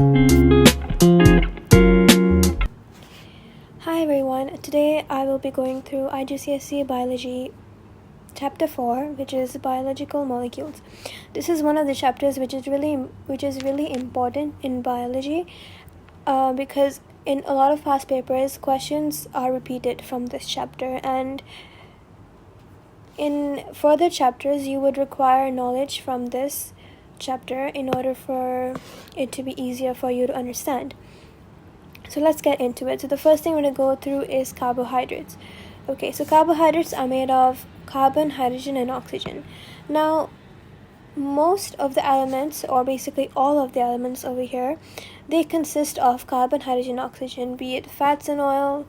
Hi everyone, today I will be going through IGCSE Biology Chapter 4, which is Biological Molecules. This is one of the chapters which is really important in biology because in a lot of past papers, questions are repeated from this chapter, and in further chapters you would require knowledge from this chapter in order for it to be easier for you to understand. So let's get into it. So the first thing we're going to go through is carbohydrates. Okay, so carbohydrates are made of carbon, hydrogen, and oxygen. Now, most of the elements, or basically all of the elements over here, they consist of carbon, hydrogen, oxygen, be it fats and oils,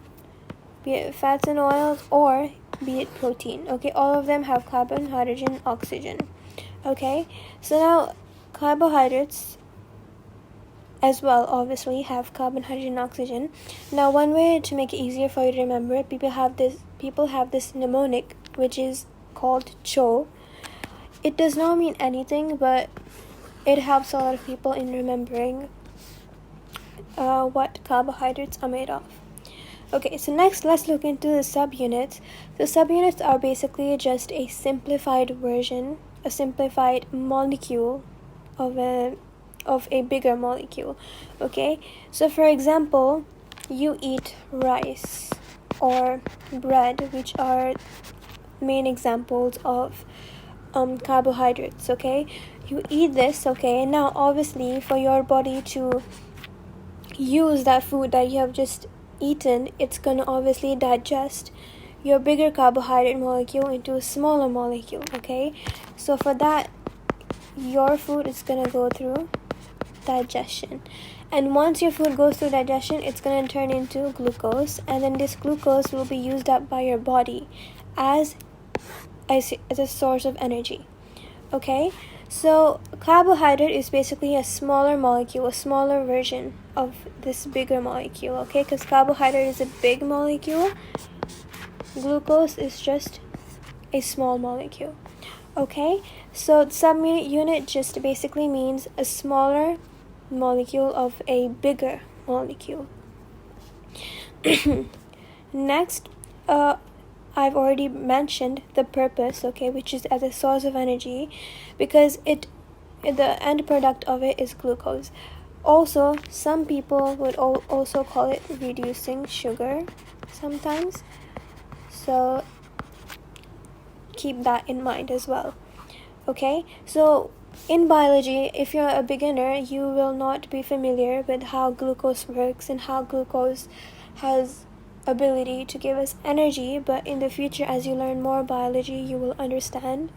or be it protein. Okay, all of them have carbon, hydrogen, oxygen. Okay, so now carbohydrates as well obviously have carbon, hydrogen, oxygen. Now, one way to make it easier for you to remember, people have this mnemonic which is called CHO. It does not mean anything, but it helps a lot of people in remembering what carbohydrates are made of. Okay, so next let's look into the subunits. The subunits are basically just a simplified version, a simplified molecule of a bigger molecule. Okay, so for example, you eat rice or bread, which are main examples of carbohydrates. Okay, you eat this. Okay, and now obviously for your body to use that food that you have just eaten, it's gonna obviously digest your bigger carbohydrate molecule into a smaller molecule. Okay, so for that, your food is gonna go through digestion, and once your food goes through digestion, it's going to turn into glucose, and then this glucose will be used up by your body as a source of energy. Okay, so carbohydrate is basically a smaller molecule, a smaller version of this bigger molecule. Okay, because carbohydrate is a big molecule, glucose is just a small molecule. Okay, so subunit just basically means a smaller molecule of a bigger molecule. Next, I've already mentioned the purpose, okay, which is as a source of energy, because the end product of it is glucose. Also, some people would also call it reducing sugar sometimes, so keep that in mind as well. Okay, so in biology, if you're a beginner, you will not be familiar with how glucose works and how glucose has ability to give us energy, but in the future, as you learn more biology, you will understand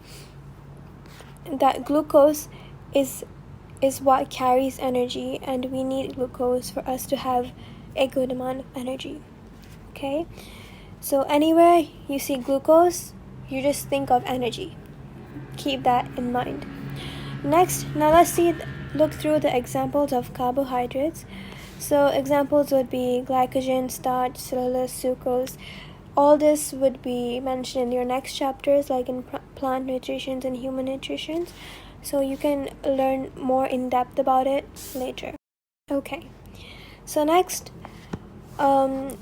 that glucose is what carries energy, and we need glucose for us to have a good amount of energy. Okay, so anywhere you see glucose, you just think of energy. Keep that in mind. Next, now let's look through the examples of carbohydrates. So examples would be glycogen, starch, cellulose, sucrose. All this would be mentioned in your next chapters, like in plant nutrition and human nutrition. So you can learn more in depth about it later. Okay, so next the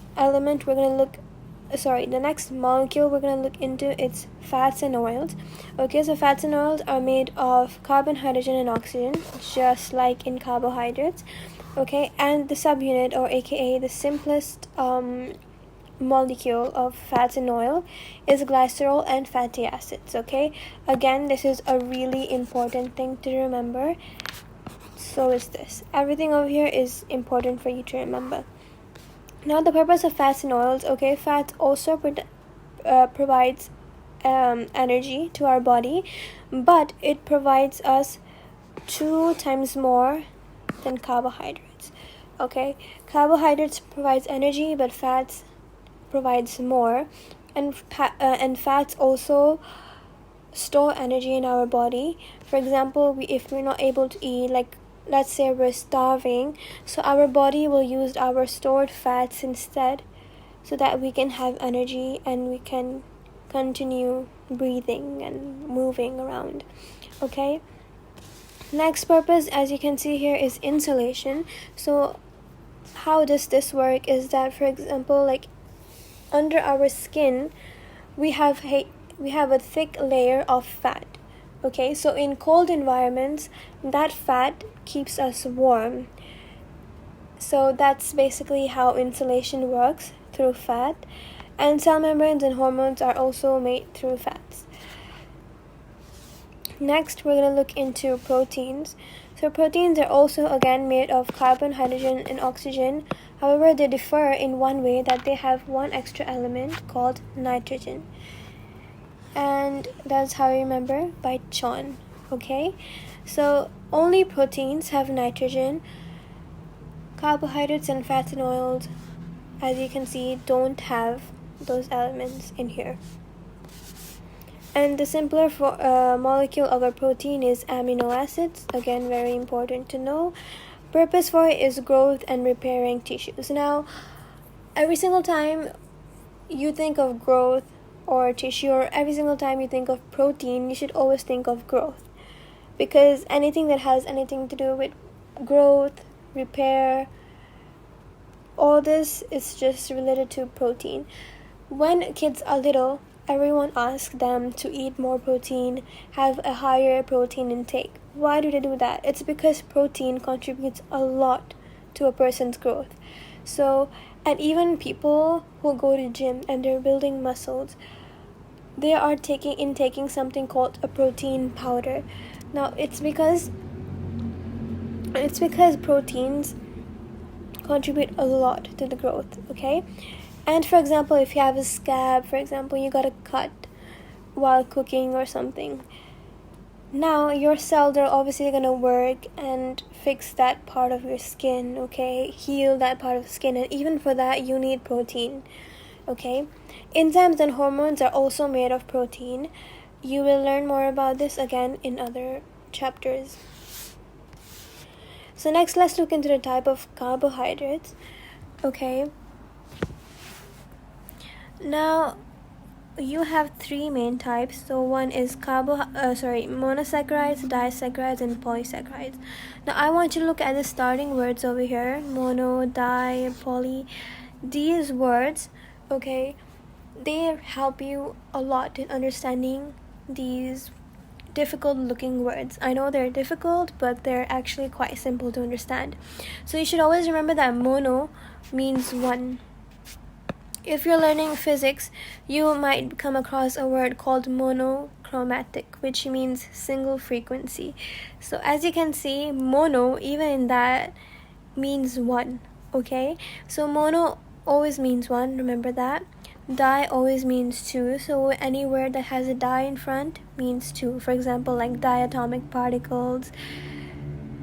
next molecule we're going to look into, it's fats and oils. Okay, so fats and oils are made of carbon, hydrogen, and oxygen, just like in carbohydrates. Okay, and the subunit, or aka the simplest molecule of fats and oil, is glycerol and fatty acids. Okay, again, this is a really important thing to remember. So is this. Everything over here is important for you to remember. Now, the purpose of fats and oils. Okay, fats also provides energy to our body, but it provides us 2 times more than carbohydrates. Okay, carbohydrates provides energy, but fats provides more, and fats also store energy in our body. For example, if we're not able to eat, like let's say we're starving, so our body will use our stored fats instead, so that we can have energy and we can continue breathing and moving around. Okay, Next purpose, as you can see here, is insulation. So how does this work is that, for example, like under our skin we have a thick layer of fat. Okay, so in cold environments that fat keeps us warm. So that's basically how insulation works, through fat. And cell membranes and hormones are also made through fats. Next, we're going to look into proteins. So proteins are also again made of carbon, hydrogen, and oxygen. However, they differ in one way, that they have one extra element called nitrogen. And that's how you remember, by Chon. Okay, so only proteins have nitrogen. Carbohydrates and fats and oils, as you can see, don't have those elements in here. And the simpler molecule of a protein is amino acids. Again, very important to know. Purpose for it is growth and repairing tissues. Now, every single time you think of growth or tissue, or every single time you think of protein, you should always think of growth, because anything that has anything to do with growth, repair, all this is just related to protein. When kids are little, everyone asks them to eat more protein, have a higher protein intake. Why do they do that? It's because protein contributes a lot to a person's growth. So, and even people who go to gym and they're building muscles, they are taking something called a protein powder. Now, it's because proteins contribute a lot to the growth, okay? And for example, if you have a scab, for example, you got a cut while cooking or something, now your cells are obviously going to work and fix that part of your skin, okay? Heal that part of the skin, and even for that you need protein, okay? Enzymes and hormones are also made of protein. You will learn more about this again in other chapters. So next, let's look into the type of carbohydrates. Okay, now you have three main types. So one is monosaccharides, disaccharides, and polysaccharides. Now I want you to look at the starting words over here: mono, di, poly. These words, okay, they help you a lot in understanding these difficult looking words. I know they're difficult, but they're actually quite simple to understand. So you should always remember that mono means one. If you're learning physics, you might come across a word called monochromatic, which means single frequency. So as you can see, mono, even in that, means one, okay? So mono always means one, remember that. Di always means two, so any word that has a di in front means two. For example, like diatomic particles.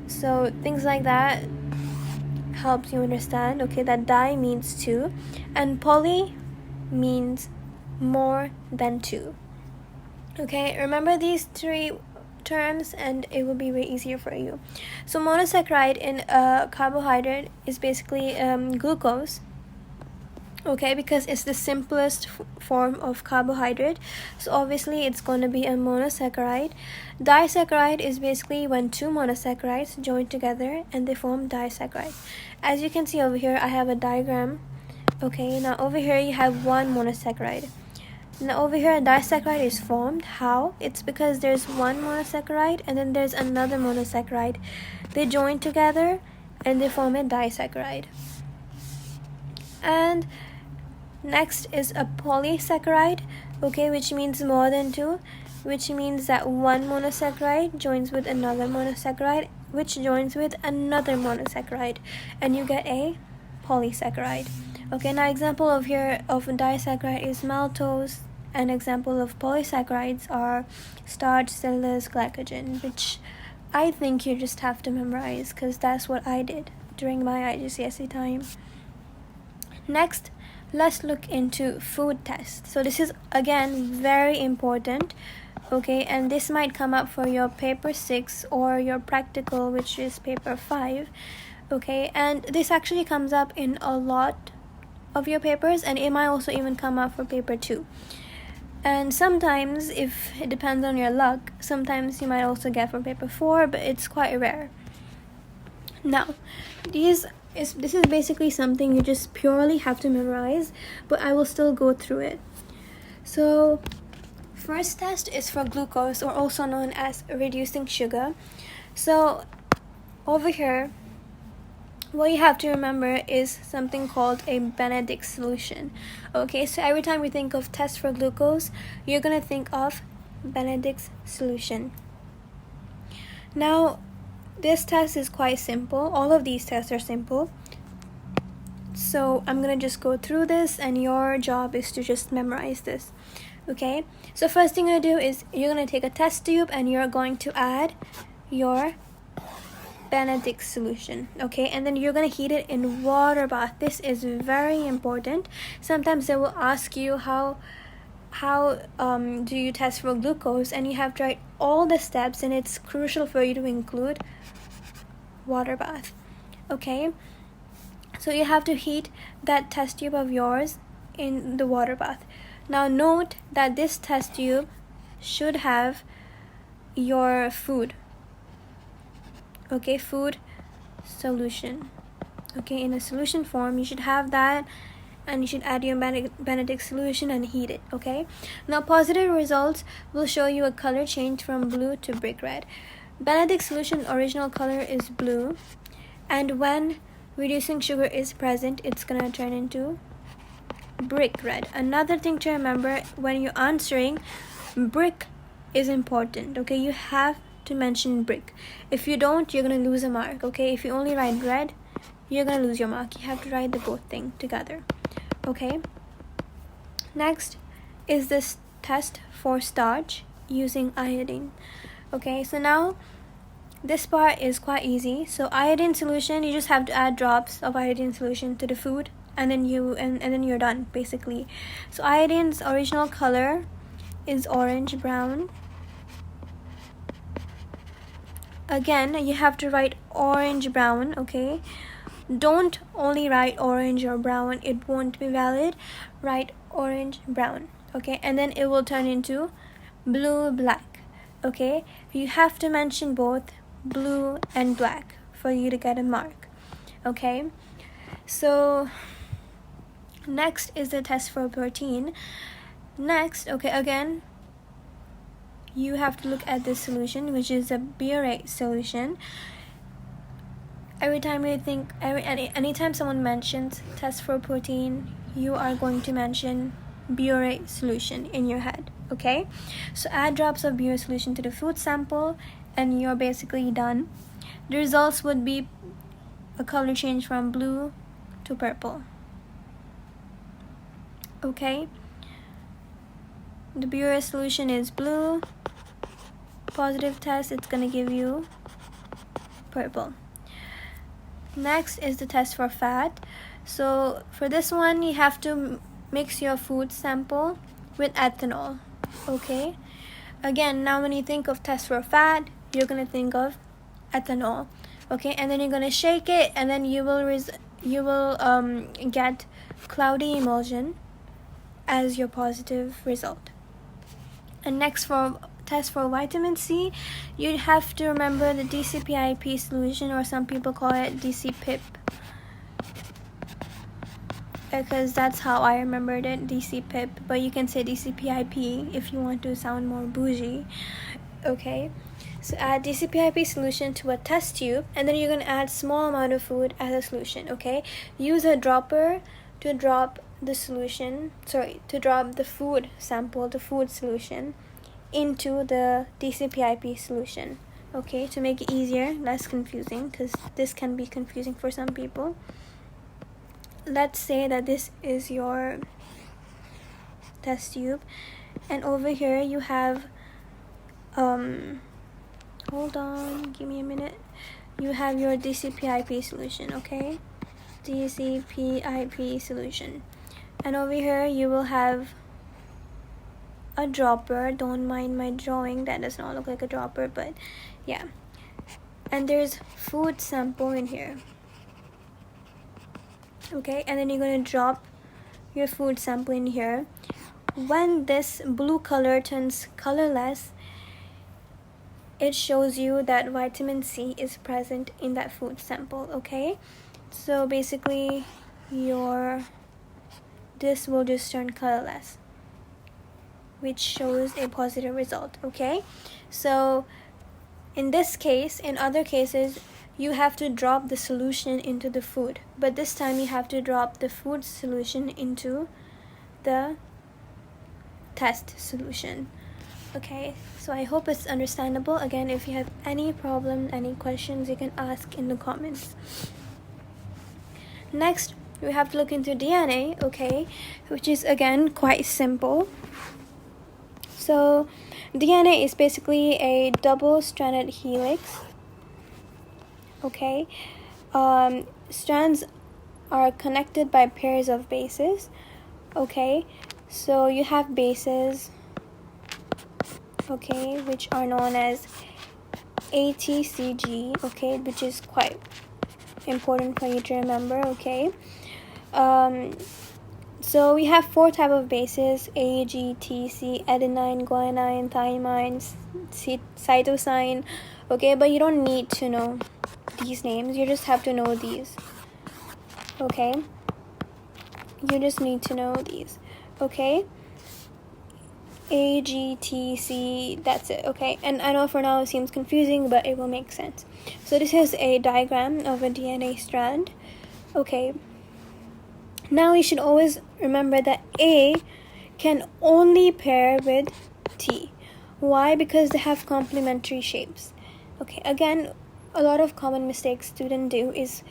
So things like that helps you understand, okay, that di means two. And poly means more than two. Okay, remember these three terms and it will be way easier for you. So monosaccharide in a carbohydrate is basically glucose. Okay, because it's the simplest form of carbohydrate, so obviously it's going to be a monosaccharide. Disaccharide is basically when two monosaccharides join together and they form disaccharide. As you can see over here, I have a diagram. Okay, now over here you have one monosaccharide. Now over here a disaccharide is formed. How? It's because there's one monosaccharide and then there's another monosaccharide. They join together and they form a disaccharide. And next is a polysaccharide, okay, which means more than two, which means that one monosaccharide joins with another monosaccharide, which joins with another monosaccharide, and you get a polysaccharide. Okay, now example of here of disaccharide is maltose, and example of polysaccharides are starch, cellulose, glycogen, which I think you just have to memorize because that's what I did during my IGCSE time. Next, let's look into food tests. So this is again very important, okay, and this might come up for your paper 6 or your practical, which is paper 5, okay, and this actually comes up in a lot of your papers, and it might also even come up for paper 2. And sometimes, if it depends on your luck, sometimes you might also get from paper 4, but it's quite rare. Now, this is basically something you just purely have to memorize, but I will still go through it. So, first test is for glucose, or also known as reducing sugar. So, over here, what you have to remember is something called a Benedict solution. Okay, so every time you think of test for glucose, you're going to think of Benedict's solution. Now, this test is quite simple. All of these tests are simple. So I'm going to just go through this, and your job is to just memorize this. Okay, so first thing you're going to do is you're going to take a test tube and you're going to add your Benedict solution, okay, and then you're going to heat it in water bath. This is very important. Sometimes they will ask you how do you test for glucose, and you have to write all the steps, and it's crucial for you to include water bath. Okay, so you have to heat that test tube of yours in the water bath. Now note that this test tube should have your food, okay, food solution, okay, in a solution form. You should have that, and you should add your Benedict solution and heat it. Okay, now positive results will show you a color change from blue to brick red. Benedict solution original color is blue, and when reducing sugar is present, it's gonna turn into brick red. Another thing to remember when you're answering, brick is important. Okay, you have to mention brick. If you don't, you're gonna lose a mark. Okay, if you only write red, you're gonna lose your mark. You have to write the both thing together. Okay, next is this test for starch using iodine. Okay, so now this part is quite easy. So iodine solution, you just have to add drops of iodine solution to the food, and then you're done basically. So iodine's original color is orange brown. Again, you have to write orange brown. Okay, don't only write orange or brown, it won't be valid. Write orange brown. Okay, and then it will turn into blue black. Okay, you have to mention both blue and black for you to get a mark. Okay, so next is the test for protein. Next, okay, again, you have to look at this solution, which is a butyrate solution. Every time you think, anytime someone mentions test for protein, you are going to mention butyrate solution in your head. Okay, so add drops of butyrate solution to the food sample, and you're basically done. The results would be a color change from blue to purple. Okay, the butyrate solution is blue. Positive test, it's gonna give you purple. Next is the test for fat. So for this one, you have to mix your food sample with ethanol. Okay, again, now when you think of test for fat, you're gonna think of ethanol. Okay, and then you're gonna shake it, and then you will get cloudy emulsion as your positive result. And next, for test for vitamin C, you have to remember the DCPIP solution, or some people call it DCPIP, because that's how I remembered it, DCPIP, but you can say DCPIP if you want to sound more bougie. Okay, so add DCPIP solution to a test tube, and then you're going to add small amount of food as a solution. Okay, use a dropper to drop the solution, to drop the food sample, the food solution, into the DCPIP solution. Okay, to make it easier, less confusing, because this can be confusing for some people. Let's say that this is your test tube, and over here you have hold on, give me a minute. You have your DCPIP solution. Okay, DCPIP solution, and over here you will have a dropper. Don't mind my drawing, that does not look like a dropper, but yeah, and there's food sample in here. Okay, and then you're going to drop your food sample in here. when this blue color turns colorless, it shows you that vitamin C is present in that food sample. Okay, so basically this will just turn colorless, which shows a positive result. Okay, so in this case, in other cases, you have to drop the solution into the food, but this time you have to drop the food solution into the test solution. Okay, so I hope it's understandable. Again, if you have any problem, any questions, you can ask in the comments. Next, we have to look into DNA, okay, which is again quite simple. So DNA is basically a double-stranded helix. Okay, strands are connected by pairs of bases. Okay, so you have bases, okay, which are known as ATCG, okay, which is quite important for you to remember. Okay, so we have 4 types of bases: A, G, T, C, adenine, guanine, thymine, cytosine. Okay, but you don't need to know these names, you just have to know these. Okay, you just need to know these. Okay, A, G, T, C, that's it. Okay, and I know for now it seems confusing, but it will make sense. So this is a diagram of a DNA strand. Okay, now we should always remember that A can only pair with T. Why? Because they have complementary shapes. Okay, again, a lot of common mistakes students do is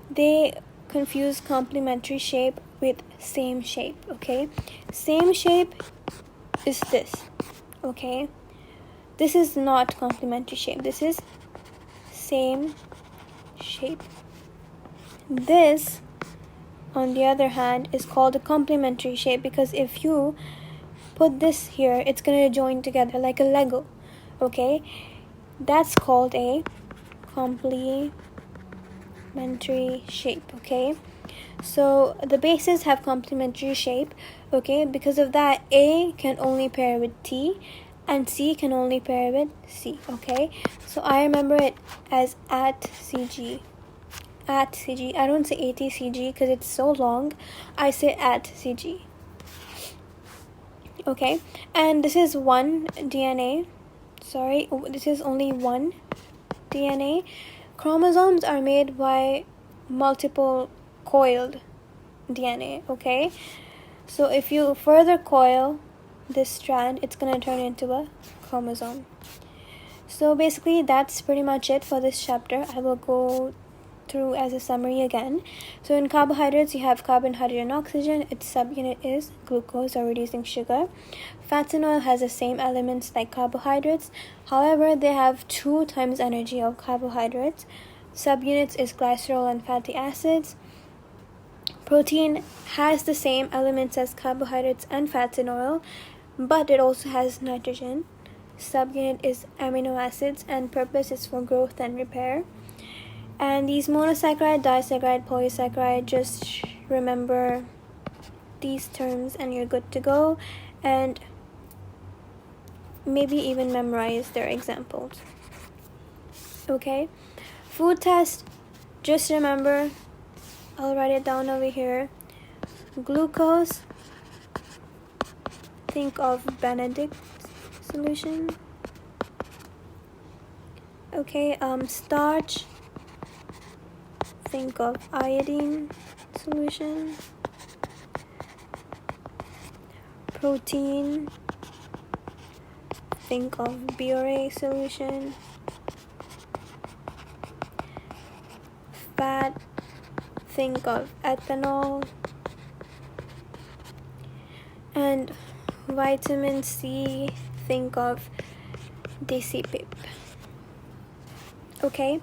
they confuse complementary shape with same shape. Okay, same shape is this. Okay, this is not complementary shape, this is same shape. This, on the other hand, is called a complementary shape because if you put this here, it's gonna join together like a Lego. Okay, that's called a complementary shape. Okay, so the bases have complementary shape. Okay, because of that, A can only pair with T and C can only pair with C. Okay, so I remember it as at CG. At CG. I don't say ATCG because it's so long. I say at CG. Okay, and this is one DNA. Sorry, this is only one DNA. Chromosomes are made by multiple coiled DNA. Okay, so if you further coil this strand, it's gonna turn into a chromosome. So basically that's pretty much it for this chapter. I will go through as a summary again. So in carbohydrates, you have carbon, hydrogen, oxygen. Its subunit is glucose or reducing sugar. Fats and oil has the same elements like carbohydrates. However, they have 2 times energy of carbohydrates. Subunits is glycerol and fatty acids. Protein has the same elements as carbohydrates and fats and oil, but it also has nitrogen. Subunit is amino acids and purpose is for growth and repair. And these monosaccharide, disaccharide, polysaccharide, just remember these terms and you're good to go, and maybe even memorize their examples. Okay, food test, just remember, I'll write it down over here. Glucose, think of Benedict solution. Okay, starch, think of iodine solution. Protein, think of biuret solution. Fat, think of ethanol. And vitamin C, think of Decipip. Okay,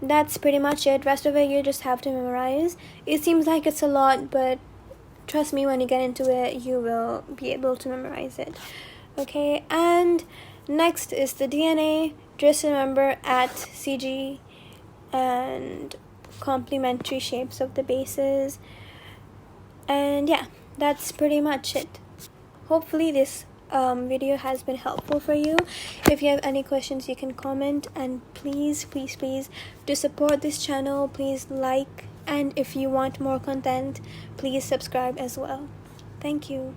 that's pretty much it. Rest of it you just have to memorize. It seems like it's a lot, but trust me, when you get into it, you will be able to memorize it. Okay, and next is the DNA. Just remember at CG and complementary shapes of the bases. And yeah, that's pretty much it. hopefully this video has been helpful for you. If you have any questions, you can comment, and please to support this channel, please like, and if you want more content, please subscribe as well. Thank you.